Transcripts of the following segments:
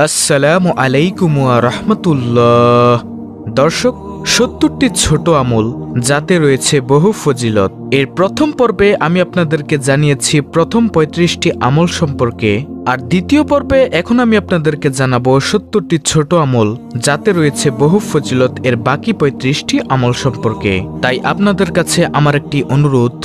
আসসালামু আলাইকুম ওয়া রাহমাতুল্লাহ। দর্শক, ৭০টি ছোট আমল যাতে রয়েছে বহু ফজিলত। এর প্রথম পর্বে আমি আপনাদেরকে জানিয়েছি প্রথম ৩৫টি আমল সম্পর্কে, আর দ্বিতীয় পর্বে এখন আমি আপনাদেরকে জানাবো ৭০টি ছোট আমল যাতে রয়েছে বহু ফজিলত এর বাকি ৩৫টি আমল সম্পর্কে। তাই আপনাদের কাছে আমার একটি অনুরোধ,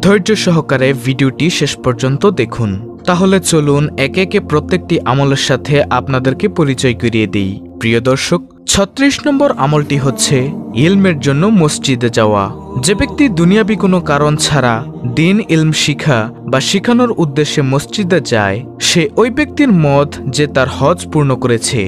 ধৈর্য সহকারে ভিডিওটি শেষ পর্যন্ত দেখুন। তাহলে চলুন একে একে প্রত্যেকটি আমলের সাথে আপনাদেরকে পরিচয় করিয়ে দিই। প্রিয় দর্শক, ৩৬ নম্বর আমলটি হচ্ছে ইলমের জন্য মসজিদে যাওয়া। যে ব্যক্তি দুনিয়াবি কোনো কারণ ছাড়া দিন ইলম শিখা বা শিখানোর উদ্দেশ্যে মসজিদে যায়, সে ওই ব্যক্তির মত যে তার হজ পূর্ণ করেছে।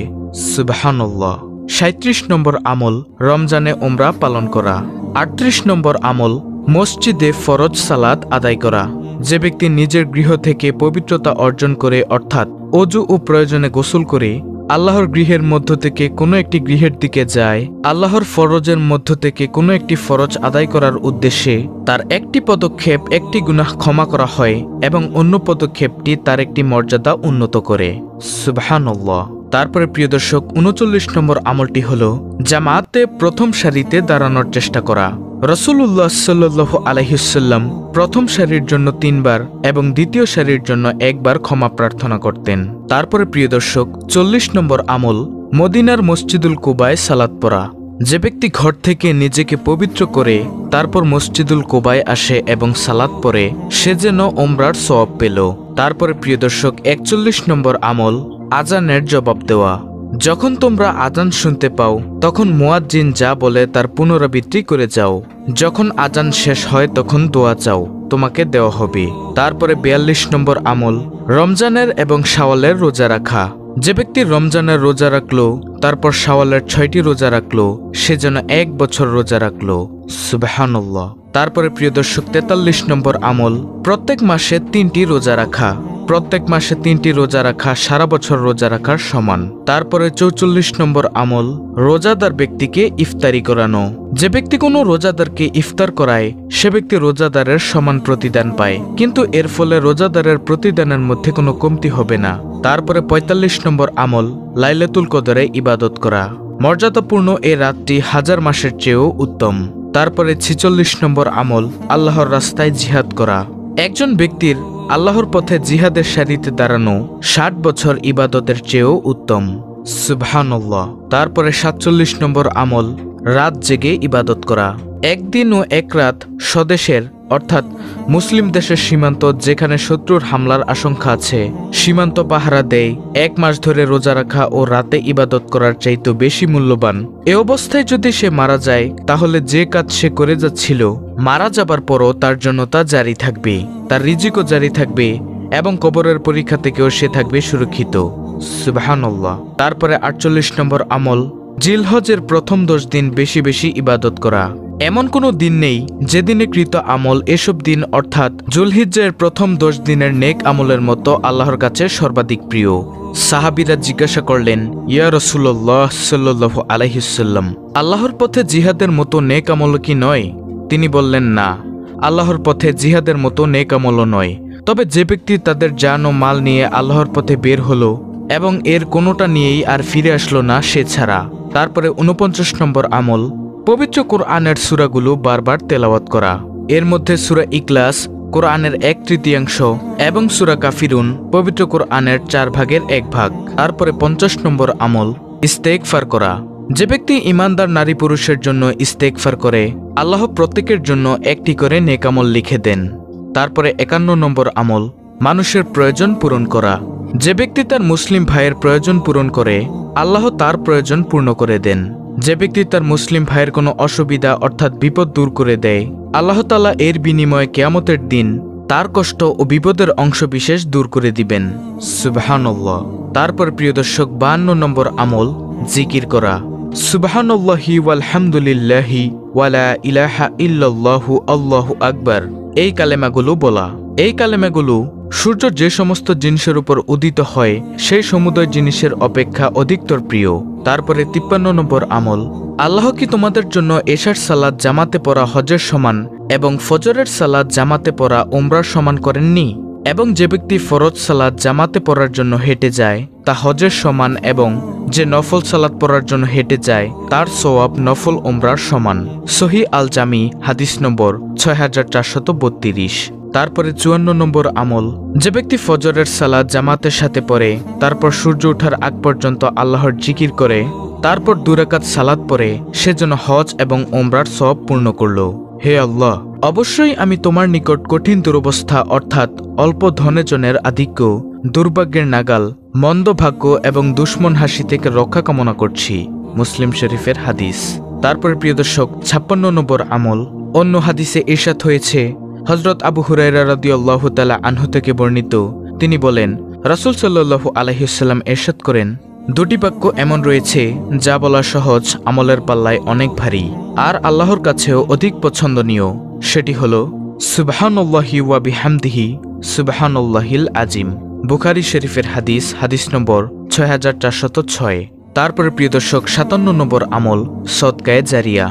সুবহানাল্লাহ। ৩৭ নম্বর আমল রমজানে উমরা পালন করা। ৩৮ নম্বর আমল মসজিদে ফরজ সালাত আদায় করা। যে ব্যক্তি নিজের গৃহ থেকে পবিত্রতা অর্জন করে, অর্থাৎ অজু ও প্রয়োজনে গোসল করে আল্লাহর গৃহের মধ্য থেকে কোনো একটি গৃহের দিকে যায়, আল্লাহর ফরজের মধ্য থেকে কোনো একটি ফরজ আদায় করার উদ্দেশ্যে, তার একটি পদক্ষেপ একটি গুনাহ ক্ষমা করা হয় এবং অন্য পদক্ষেপটি তার একটি মর্যাদা উন্নত করে। সুবহানাল্লাহ। তারপরে প্রিয় দর্শক, ৩৯ নম্বর আমলটি হল জামাতে প্রথম সারিতে দাঁড়ানোর চেষ্টা করা। রাসূলুল্লাহ সাল্লাল্লাহু আলাইহি ওয়াসাল্লাম প্রথম সারির জন্য ৩ বার এবং দ্বিতীয় সারির জন্য ১ বার ক্ষমা প্রার্থনা করতেন। তারপরে প্রিয় দর্শক, ৪০ নম্বর আমল মদিনার মসজিদুল কুবায় সালাত পড়া। যে ব্যক্তি ঘর থেকে নিজেকে পবিত্র করে তারপর মসজিদুল কুবায় আসে এবং সালাত পড়ে, সে যেন ওমরার সওয়াব পেল। তারপরে প্রিয় দর্শক, ৪১ নম্বর আমল আজানের জবাব দেওয়া। যখন তোমরা আজান শুনতে পাও তখন মুয়াজ্জিন যা বলে তার পুনরাবৃত্তি করে যাও। যখন আজান শেষ হয় তখন দোয়া চাও, তোমাকে দেওয়া হবে। তারপরে ৪২ নম্বর আমল রমজানের এবং শাওয়ালের রোজা রাখা। যে ব্যক্তি রমজানের রোজা রাখলো তারপর শাওয়ালের ৬টি রোজা রাখলো, সে যেন ১ বছর রোজা রাখলো। সুবহানাল্লাহ। তারপরে প্রিয় দর্শক, ৪৩ নম্বর আমল প্রত্যেক মাসে ৩টি রোজা রাখা। প্রত্যেক মাসে ৩টি রোজা রাখা সারা বছর রোজা রাখার সমান। তারপরে ৪৪ নম্বর আমল রোজাদার ব্যক্তিকে ইফতারি করানো। যে ব্যক্তি কোনো রোজাদারকে ইফতার করায় সে ব্যক্তি রোজাদারের সমান প্রতিদান পায়, কিন্তু এর ফলে রোজাদারের প্রতিদানের মধ্যে কোনো কমতি হবে না। তারপরে ৪৫ নম্বর আমল লাইলাতুল কদরে ইবাদত করা। মর্যাদাপূর্ণ এই রাতটি ১০০০ মাসের চেয়েও উত্তম। তারপরে ৪৬ নম্বর আমল আল্লাহর রাস্তায় জিহাদ করা। একজন ব্যক্তির আল্লাহর পথে জিহাদের সারিতে দাঁড়ানো ৬০ বছর ইবাদতের চেয়েও উত্তম। সুবহানাল্লাহ। তারপরে ৪৭ নম্বর আমল রাত জেগে ইবাদত করা। একদিন ও এক রাত স্বদেশের অর্থাৎ মুসলিম দেশের সীমান্ত যেখানে শত্রুর হামলার আশঙ্কা আছে সীমান্ত পাহারা দেয় ১ মাস ধরে রোজা রাখা ও রাতে ইবাদত করার চাইতে বেশি মূল্যবান। এ অবস্থায় যদি সে মারা যায় তাহলে যে কাজ সে করে যাচ্ছিল মারা যাবার পরও তার জন্য তা জারি থাকবে, তার রিজিকও জারি থাকবে এবং কবরের পরীক্ষা থেকেও সে থাকবে সুরক্ষিত। সুবহানাল্লাহ। তারপরে ৪৮ নম্বর আমল জিলহজের প্রথম ১০ দিন বেশি বেশি ইবাদত করা। এমন কোনো দিন নেই যেদিনে কৃত আমল এসব দিন অর্থাৎ জুলহিজ্জার প্রথম ১০ দিনের নেক আমলের মতো আল্লাহর কাছে সর্বাধিক প্রিয়। সাহাবীরা জিজ্ঞাসা করলেন, ইয়া রাসূলুল্লাহ সাল্লাল্লাহু আলাইহি ওয়াসাল্লাম, আল্লাহর পথে জিহাদের মতো নেক আমল কি নয়? তিনি বললেন, না, আল্লাহর পথে জিহাদের মতো নেক আমলও নয়, তবে যে ব্যক্তি তাদের জান ও মাল নিয়ে আল্লাহর পথে বের হলো এবং এর কোনোটা নিয়েই আর ফিরে আসলো না সে ছাড়া। তারপরে ৪৯ নম্বর আমল পবিত্র কোরআনের সূরাগুলো বারবার তেলাওয়াত করা। এর মধ্যে সূরা ইখলাস কোরআনের ১/৩ এবং সূরা কাফিরুন পবিত্র কোরআনের ৪ ভাগের ১ ভাগ। তারপরে ৫০ নম্বর আমল ইস্তেগফার করা। যে ব্যক্তি ইমানদার নারী পুরুষের জন্য ইস্তেগফার করে আল্লাহ প্রত্যেকের জন্য একটি করে নেক আমল লিখে দেন। তারপরে ৫১ নম্বর আমল মানুষের প্রয়োজন পূরণ করা। যে ব্যক্তি তার মুসলিম ভাইয়ের প্রয়োজন পূরণ করে আল্লাহ তার প্রয়োজন পূর্ণ করে দেন। যে ব্যক্তি তার মুসলিম ভাইয়ের কোনো অসুবিধা অর্থাৎ বিপদ দূর করে দেয় আল্লাহ তাআলা এর বিনিময়ে কিয়ামতের দিন তার কষ্ট ও বিপদের অংশবিশেষ দূর করে দিবেন। সুবহানাল্লাহ। তারপর প্রিয় দর্শক, ৫২ নম্বর আমল জিকির করা। সুবহানাল্লাহি ওয়ালহামদুলিল্লাহি ওয়ালা ইলাহা ইল্লাল্লাহু আল্লাহু আকবার এই কালেমাগুলো বলা। এই কালেমাগুলো সূর্য যে সমস্ত জিনিসের উপর উদিত হয় সেই সমুদয় জিনিসের অপেক্ষা অধিকতর প্রিয়। তারপরে ৫৩ নম্বর আমল আল্লাহ কি তোমাদের জন্য এশার সালাত জামাতে পড়া হজের সমান এবং ফজরের সালাত জামাতে পড়া উমরার সমান করেননি? এবং যে ব্যক্তি ফরজ সালাত জামাতে পড়ার জন্য হেঁটে যায় তা হজের সমান, এবং যে নফল সালাত পড়ার জন্য হেঁটে যায় তার সওয়াব নফল উমরার সমান। সহি আল জামি হাদিস নম্বর 6432। তারপরে 54 নম্বর আমল, যে ব্যক্তি ফজরের সালাত জামাতের সাথে পড়ে, তারপর সূর্য ওঠার আগ পর্যন্ত আল্লাহর জিকির করে, তারপর 2 রাকাত সালাত পড়ে, সে যেন হজ এবং উমরার সওয়াব পূর্ণ করল। হে আল্লাহ, অবশ্যই আমি তোমার নিকট কঠিন দুরবস্থা অর্থাৎ অল্প ধনেজনের আধিক্য, দুর্ভাগ্যের নাগাল, মন্দ ভাগ্য এবং দুশ্মন হাসি থেকে রক্ষা কামনা করছি। মুসলিম শরীফের হাদিস। তারপরে প্রিয় দর্শক, 56 নম্বর আমল, অন্য হাদিসে ইরশাদ হয়েছে, হযরত আবু হুরায়রা রাদিয়াল্লাহু তাআলা আনহু থেকে বর্ণিত, তিনি বলেন, রাসূল সাল্লাল্লাহু আলাইহি ওয়াসাল্লাম ইরশাদ করেন, 2টি বাক্য এমন রয়েছে যা বলা সহজ, আমলের পাল্লায় অনেক ভারী, আর আল্লাহর কাছেও অধিক পছন্দনীয়। সেটি হলো সুবহানাল্লাহি ওয়া বিহামদিহি সুবহানাল্লাহিল আজিম। বুখারী শরীফের হাদিস, হাদিস নম্বর 6406। তারপরে প্রিয় দর্শক, 57 নম্বর আমল, সদকায়ে জারিয়া।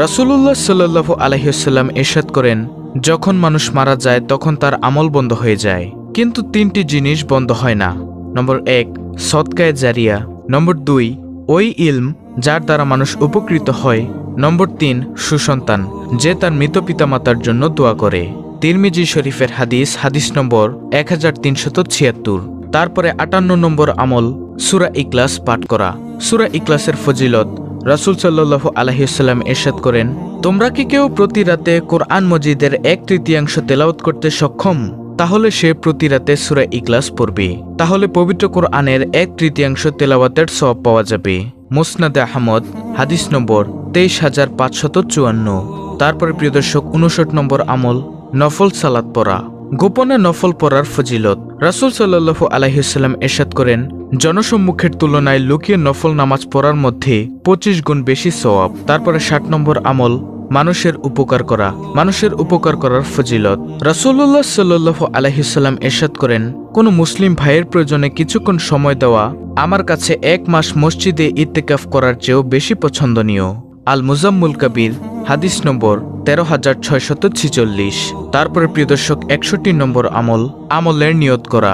রাসূলুল্লাহ সাল্লাল্লাহু আলাইহি ওয়াসাল্লাম ইরশাদ করেন, যখন মানুষ মারা যায় তখন তার আমল বন্ধ হয়ে যায়, কিন্তু 3টি জিনিস বন্ধ হয় না। নম্বর 1, সদকায়ে জারিয়া। নম্বর 2, ওই ইলম যার দ্বারা মানুষ উপকৃত হয়। নম্বর 3, সুসন্তান যে তার মৃত পিতামাতার জন্য দোয়া করে। তিরমিজি শরীফের হাদিস, হাদিস নম্বর 1376। তারপরে 58 নম্বর আমল, সূরা ইখলাস পাঠ করা। সূরা ইখলাসের ফজিলত, রাসূল সাল্লাল্লাহু আলাইহি ওয়াসাল্লাম ইরশাদ করেন, তোমরা কি কেউ প্রতি রাতে কোরআন মজিদের 1/3 তেলাওয়াত করতে সক্ষম? তাহলে সে প্রতি রাতে সূরা ইখলাস পড়বে, তাহলে পবিত্র কোরআনের 1/3 তেলাওয়াতের সওয়াব পাওয়া যাবে। মুসনাদে আহমদ, হাদিস নম্বর 23554। তারপরে প্রিয় দর্শক, 59 নম্বর আমল, নফল সালাত পড়া। গোপনে নফল পড়ার ফজিলত, রাসূল সাল্লাল্লাহু আলাইহি ওয়াসাল্লাম ইরশাদ করেন, জনসম্মুখের তুলনায় লুকিয়ে নফল নামাজ পড়ার মধ্যে 25 গুণ বেশি সওয়াব। তারপরে 60 নম্বর আমল, মানুষের উপকার করা। মানুষের উপকার করার ফজিলত, রাসূলুল্লাহ সাল্লাল্লাহু আলাইহি ওয়াসাল্লাম ইরশাদ করেন, কোন মুসলিম ভাইয়ের প্রয়োজনে কিছুক্ষণ সময় দেওয়া আমার কাছে 1 মাস মসজিদে ইতিকাফ করার চেয়েও বেশি পছন্দনীয়। আল মুজাম্মুল কাবির, হাদিস নম্বর 13646। তারপরে প্রিয় দর্শক, 61 নম্বর আমল, আমলের নিয়ত করা।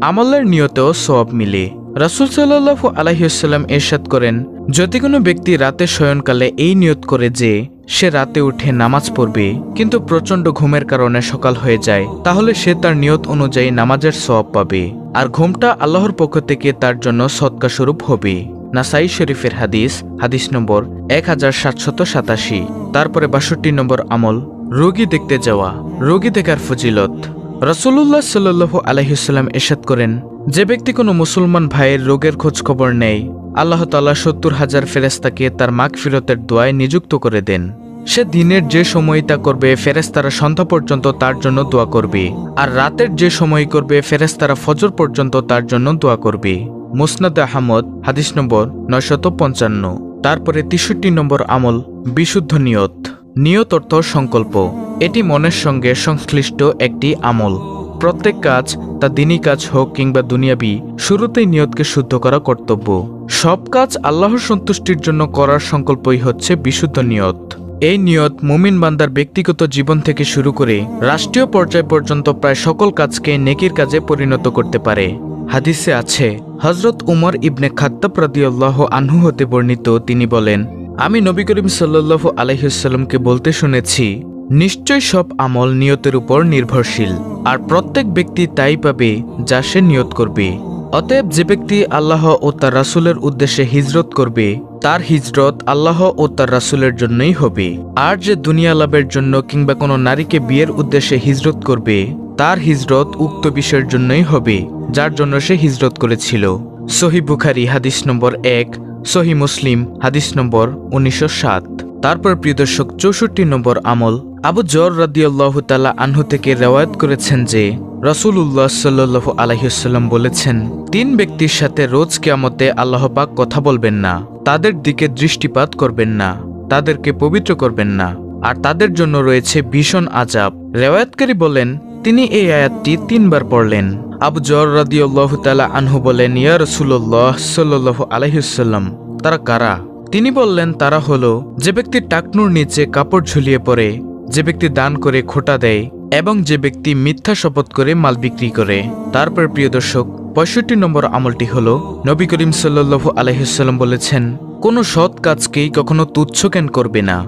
আমলের নিয়তেও সওয়াব মিলে। রাসূল সাল্লাল্লাহু আলাইহি ওয়াসাল্লাম ইরশাদ করেন, যদি কোনো ব্যক্তি রাতে শয়নকালে এই নিয়ত করে যে সে রাতে উঠে নামাজ পড়বে, কিন্তু প্রচণ্ড ঘুমের কারণে সকাল হয়ে যায়, তাহলে সে তার নিয়ত অনুযায়ী নামাজের সওয়াব পাবে, আর ঘুমটা আল্লাহর পক্ষ থেকে তার জন্য সদকা স্বরূপ হবে। নাসাই শরীফের হাদিস, হাদিস নম্বর 1787। তারপরে 62 নম্বর আমল, রোগী দেখতে যাওয়া। রোগী দেখার ফজিলত, রাসূলুল্লাহ সাল্লাল্লাহু আলাইহি ওয়াসাল্লাম ইরশাদ করেন, যে ব্যক্তি কোনো মুসলমান ভাইয়ের রোগের খোঁজ খবর নেয়, আল্লাহ তাআলা 70,000 ফেরেশতাকে তার মাগফিরতের দোয়ায় নিযুক্ত করে দেন। সে দিনের যে সময় তা করবে, ফেরেশতারা সন্ধ্যা পর্যন্ত তার জন্য দোয়া করবে, আর রাতের যে সময় করবে, ফেরেশতারা ফজর পর্যন্ত তার জন্য দোয়া করবে। মুসনাদে আহমদ, হাদিস নম্বর 955। তারপরে 63 নম্বর আমল, বিশুদ্ধ নিয়ত। নিয়ত অর্থ সংকল্প, এটি মনের সঙ্গে সংশ্লিষ্ট একটি আমল। প্রত্যেক কাজ, তা দিনী কাজ হোক কিংবা দুনিয়াবি, শুরুতেই নিয়তকে শুদ্ধ করা কর্তব্য। সব কাজ আল্লাহর সন্তুষ্টির জন্য করার সংকল্পই হচ্ছে বিশুদ্ধ নিয়ত। এই নিয়ত মুমিন বান্দার ব্যক্তিগত জীবন থেকে শুরু করে রাষ্ট্রীয় পর্যায় পর্যন্ত প্রায় সকল কাজকে নেকির কাজে পরিণত করতে পারে। হাদিসে আছে, হযরত উমর ইবনে খাত্তাব রাদিয়াল্লাহু আনহু হতে বর্ণিত, তিনি বলেন, আমি নবী করিম সাল্লাল্লাহু আলাইহি ওয়াসাল্লামকে বলতে শুনেছি, নিশ্চয় সব আমল নিয়তের উপর নির্ভরশীল, আর প্রত্যেক ব্যক্তি তাই পাবে যা সে নিয়ত করবে। অতএব যে ব্যক্তি আল্লাহ ও তার রাসূলের উদ্দেশ্যে হিজরত করবে, তার হিজরত আল্লাহ ও তার রাসূলের জন্যই হবে। আর যে দুনিয়া লাভের জন্য কিংবা কোনো নারীকে বিয়ের উদ্দেশ্যে হিজরত করবে, তার হিজরত উক্ত বিষয়ের জন্যই হবে যার জন্য সে হিজরত করেছিল। সহিহ বুখারী, হাদিস নম্বর 1, সহিহ মুসলিম, হাদিস নম্বর 1907। তারপর প্রিয় দর্শক, 64 নম্বর আমল, আবু যর রাদিয়াল্লাহু তাআলা আনহু থেকে রওয়ায়াত করেছেন যে রাসূলুল্লাহ সাল্লাল্লাহু আলাইহি ওয়াসাল্লাম বলেছেন, 3 ব্যক্তির সাথে রোজ কিয়ামতে আল্লাহ পাক কথা বলবেন না, তাদের দিকে দৃষ্টিপাত করবেন না, তাদেরকে পবিত্র করবেন না, আর তাদের জন্য রয়েছে ভীষণ আযাব। রওয়ায়াতকারী বলেন, তিনি এই আয়াতটি 3 বার পড়লেন। আবু যর রাদিয়াল্লাহু তাআলা আনহু বলেন, ইয়া রাসূলুল্লাহ সাল্লাল্লাহু আলাইহি ওয়াসাল্লাম, তারা কারা? তিনি বললেন, তারা হলো যে ব্যক্তি টাকনুর নিচে কাপড় ঝুলিয়ে পড়ে, যে ব্যক্তি দান করে খোঁটা দেয়, এবং যে ব্যক্তি মিথ্যা শপথ করে মাল বিক্রি করে। তারপর প্রিয় দর্শক ৬৫ নম্বর আমলটি হলো, নবী করিম সাল্লাল্লাহু আলাইহি ওয়াসাল্লাম বলেছেন, কোনো সৎ কাজকেই কখনো তুচ্ছ জ্ঞান করবে না,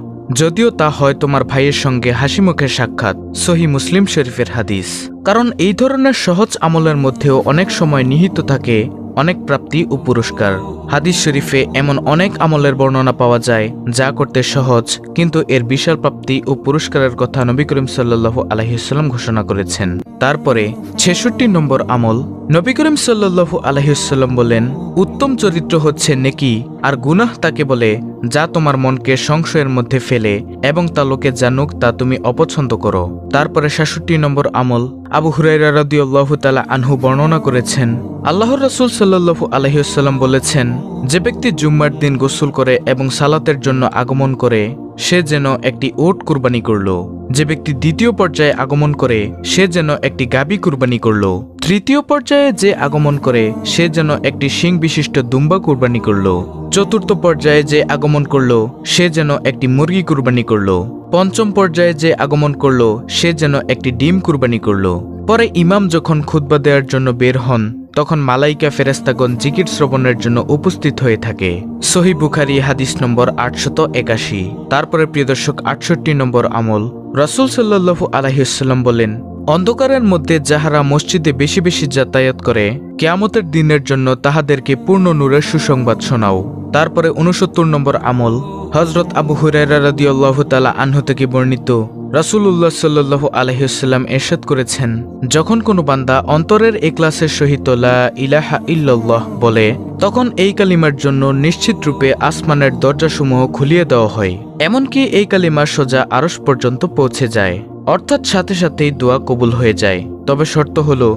যদিও তা হয় তোমার ভাইয়ের সঙ্গে হাসি মুখের সাক্ষাৎ। সহিহ মুসলিম শরীফের হাদিস। কারণ এই ধরনের সহজ আমলের মধ্যেও অনেক সময় নিহিত থাকে অনেক প্রাপ্তি ও পুরস্কার। হাদিস শরীফে এমন অনেক আমলের বর্ণনা পাওয়া যায় যা করতে সহজ, কিন্তু এর বিশাল প্রাপ্তি ও পুরস্কারের কথা নবী করিম সাল্লাল্লাহু আলাইহি ওয়াসাল্লাম ঘোষণা করেছেন। তারপরে ৬৬ নম্বর আমল, নবী করিম সাল্লাল্লাহু আলাইহি ওয়াসাল্লাম বলেন, উত্তম চরিত্র হচ্ছে নেকি, আর গুনাহ তাকে বলে যা তোমার মনকে সংশয়ের মধ্যে ফেলে এবং তা লোকে জানুক তা তুমি অপছন্দ করো। তারপরে ৬৭ নম্বর আমল, আবু হুরায়রা রাদিয়াল্লাহু তাআলা আনহু বর্ণনা করেছেন, আল্লাহর রাসূল সাল্লাল্লাহু আলাইহি ওয়াসাল্লাম বলেছেন, যে ব্যক্তি জুম্মার দিন গোসল করে এবং সালাতের জন্য আগমন করে সে যেন একটি ওট কুরবানি করল। যে ব্যক্তি দ্বিতীয় পর্যায়ে আগমন করে সে যেন একটি গাবী কুরবানি করল। তৃতীয় পর্যায়ে যে আগমন করে সে যেন একটি শিং বিশিষ্ট দুম্বা কুরবানি করল। চতুর্থ পর্যায়ে যে আগমন করল সে যেন একটি মুরগি কুরবানি করল। পঞ্চম পর্যায়ে যে আগমন করল সে যেন একটি ডিম কুরবানি করল। পরে ইমাম যখন খুতবা দেওয়ার জন্য বের হন তখন মালাইকা ফেরেশতাগণ জিকির শ্রবণের জন্য উপস্থিত হয়ে থাকে। সহিহ বুখারী হাদিস নম্বর ৮৮১। তারপরে প্রিয় দর্শক ৬৮ নম্বর আমল, রাসূল সাল্লাল্লাহু আলাইহি ওয়াসাল্লাম বলেন, অন্ধকারের মধ্যে যাহারা মসজিদে বেশি বেশি যাতায়াত করে কিয়ামতের দিনের জন্য তাহাদেরকে পূর্ণ নূরের সুসংবাদ শোনাও। তারপরে ৬৯ নম্বর আমল, হযরত আবু হুরায়রা রাদিয়াল্লাহু তাআলা আনহু থেকে বর্ণিত, রাসূলুল্লাহ সাল্লাল্লাহু আলাইহি ওয়াসাল্লাম ইরশাদ করেছেন, যখন কোনো বান্দা অন্তরের ইখলাসের সহিত লা ইলাহা ইল্লাল্লাহ বলে তখন এই কালিমার জন্য নিশ্চিত রূপে আসমানের দরজাসমূহ খুলিয়ে দেওয়া হয়, এমনকি এই কালিমার সোজা আরশ পর্যন্ত পৌঁছে যায়, অর্থাৎ সাথে সাথেই দোয়া কবুল হয়ে যায়। তবে শর্ত হলো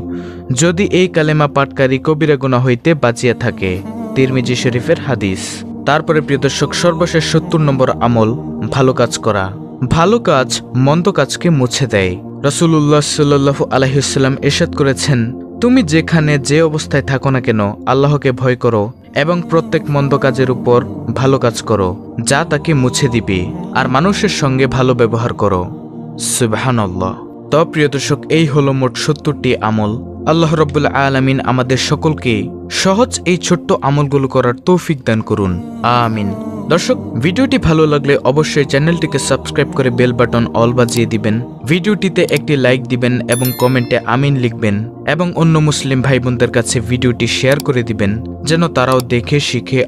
যদি এই কালেমা পাঠকারী কবিরা গুনাহ হইতে বাঁচিয়া থাকে। তিরমিজি শরীফের হাদিস। তারপরে প্রিয় দর্শক সর্বশেষ ৭০ নম্বর আমল, ভালো কাজ করা। ভালো কাজ মন্দ কাজকে মুছে দেয়। রাসূলুল্লাহ সাল্লাল্লাহু আলাইহি ওয়াসাল্লাম ইরশাদ করেছেন, তুমি যেখানে যে অবস্থায় থাকো না কেন আল্লাহকে ভয় করো এবং প্রত্যেক মন্দ কাজের উপর ভালো কাজ করো, যা তাকে মুছে দিবে, আর মানুষের সঙ্গে ভালো ব্যবহার করো। সুবহানাল্লাহ। তো প্রিয় দর্শক, এই হলো মোট ৭০টি আমল। আল্লাহ রাব্বুল আলামিন আমাদের সকলকে সহজ এই ছোট্ট আমলগুলো করার তৌফিক দান করুন, আমিন। দর্শক, ভিডিওটি ভালো লাগলে অবশ্যই চ্যানেলটিকে সাবস্ক্রাইব করে বেল বাটন অল বাজিয়ে দিবেন, ভিডিওটিতে একটি লাইক দিবেন এবং কমেন্টে আমিন লিখবেন, এবং অন্য মুসলিম ভাই বোনদের কাছে ভিডিওটি শেয়ার করে দিবেন যেন তারাও দেখে শিখে